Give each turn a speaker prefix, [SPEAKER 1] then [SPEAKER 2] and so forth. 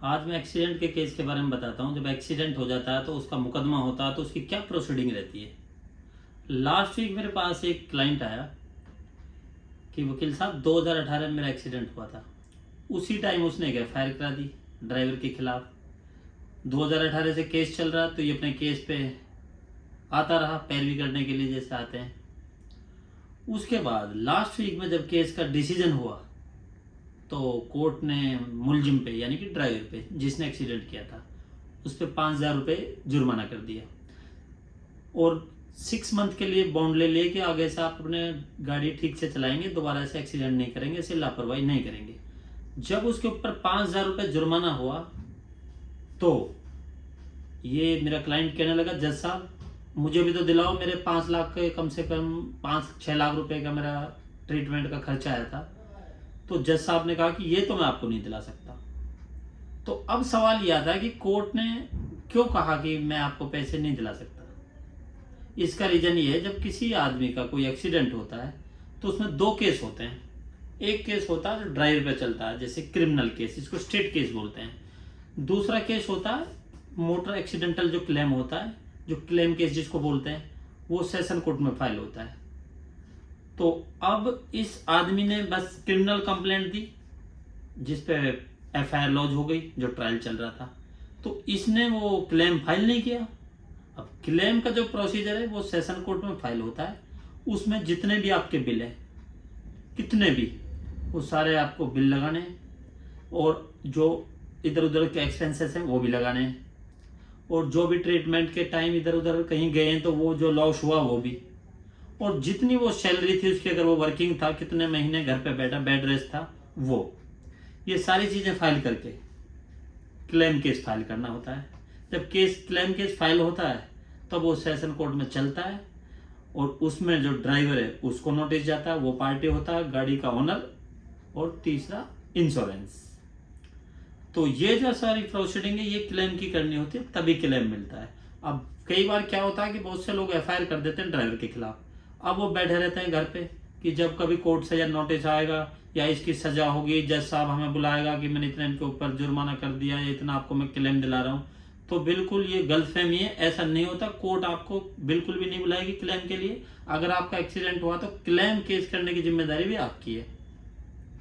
[SPEAKER 1] आज मैं एक्सीडेंट के केस के बारे में बताता हूँ। जब एक्सीडेंट हो जाता है तो उसका मुकदमा होता है तो उसकी क्या प्रोसीडिंग रहती है। लास्ट वीक मेरे पास एक क्लाइंट आया कि वकील साहब 2018 में मेरा एक्सीडेंट हुआ था। उसी टाइम उसने एक एफआईआर करा दी ड्राइवर के खिलाफ। 2018 से केस चल रहा तो ये अपने केस पे आता रहा पैरवी करने के लिए जैसे आते हैं। उसके बाद लास्ट वीक में जब केस का डिसीजन हुआ तो कोर्ट ने मुलजिम पे यानी कि ड्राइवर पे जिसने एक्सीडेंट किया था उस पर 5,000 रुपये जुर्माना कर दिया और 6 मंथ के लिए बॉन्ड ले लिए कि आगे से आप अपने गाड़ी ठीक से चलाएंगे, दोबारा से एक्सीडेंट नहीं करेंगे, ऐसे लापरवाही नहीं करेंगे। जब उसके ऊपर 5,000 रुपये जुर्माना हुआ तो ये मेरा क्लाइंट कहने लगा, जज साहब मुझे भी तो दिलाओ, मेरे 5 लाख के कम से कम 5-6 लाख रुपए का मेरा ट्रीटमेंट का खर्चा आया था। तो जज साहब ने कहा कि ये तो मैं आपको नहीं दिला सकता। तो अब सवाल यह आता है कि कोर्ट ने क्यों कहा कि मैं आपको पैसे नहीं दिला सकता। इसका रीजन ये है, जब किसी आदमी का कोई एक्सीडेंट होता है तो उसमें 2 केस होते हैं। एक केस होता है जो ड्राइवर पे चलता है जैसे क्रिमिनल केस, इसको स्टेट केस बोलते हैं। दूसरा केस होता है मोटर एक्सीडेंटल जो क्लेम होता है, जो क्लेम केस जिसको बोलते हैं, वो सेशन कोर्ट में फाइल होता है। तो अब इस आदमी ने बस क्रिमिनल कंप्लेंट दी जिस पे एफआईआर लॉन्च हो गई, जो ट्रायल चल रहा था, तो इसने वो क्लेम फाइल नहीं किया। अब क्लेम का जो प्रोसीजर है वो सेशन कोर्ट में फाइल होता है। उसमें जितने भी आपके बिल है, कितने भी, वो सारे आपको बिल लगाने हैं और जो इधर उधर के एक्सपेंसेस हैं वो भी लगाने हैं और जो भी ट्रीटमेंट के टाइम इधर उधर कहीं गए हैं तो वो जो लॉस हुआ वो भी, और जितनी वो सैलरी थी उसकी, अगर वो वर्किंग था, कितने महीने घर पे बैठा बेड रेस्ट था, वो ये सारी चीज़ें फाइल करके क्लेम केस फाइल करना होता है। जब क्लेम केस फाइल होता है तब वो सेशन कोर्ट में चलता है और उसमें जो ड्राइवर है उसको नोटिस जाता है, वो पार्टी होता है, गाड़ी का ओनर, और तीसरा इंश्योरेंस। तो ये जो सारी प्रोसीडिंग है ये क्लेम की करनी होती है, तभी क्लेम मिलता है। अब कई बार क्या होता है कि बहुत से लोग एफआईआर कर देते हैं ड्राइवर के खिलाफ। अब वो बैठे रहते हैं घर पे कि जब कभी कोर्ट से या नोटिस आएगा या इसकी सजा होगी, जज साहब हमें बुलाएगा कि मैंने इतने इनके ऊपर जुर्माना कर दिया या इतना आपको मैं क्लेम दिला रहा हूँ। तो बिल्कुल ये गलतफहमी है, ऐसा नहीं होता। कोर्ट आपको बिल्कुल भी नहीं बुलाएगी क्लेम के लिए। अगर आपका एक्सीडेंट हुआ तो क्लेम केस करने की जिम्मेदारी भी आपकी है।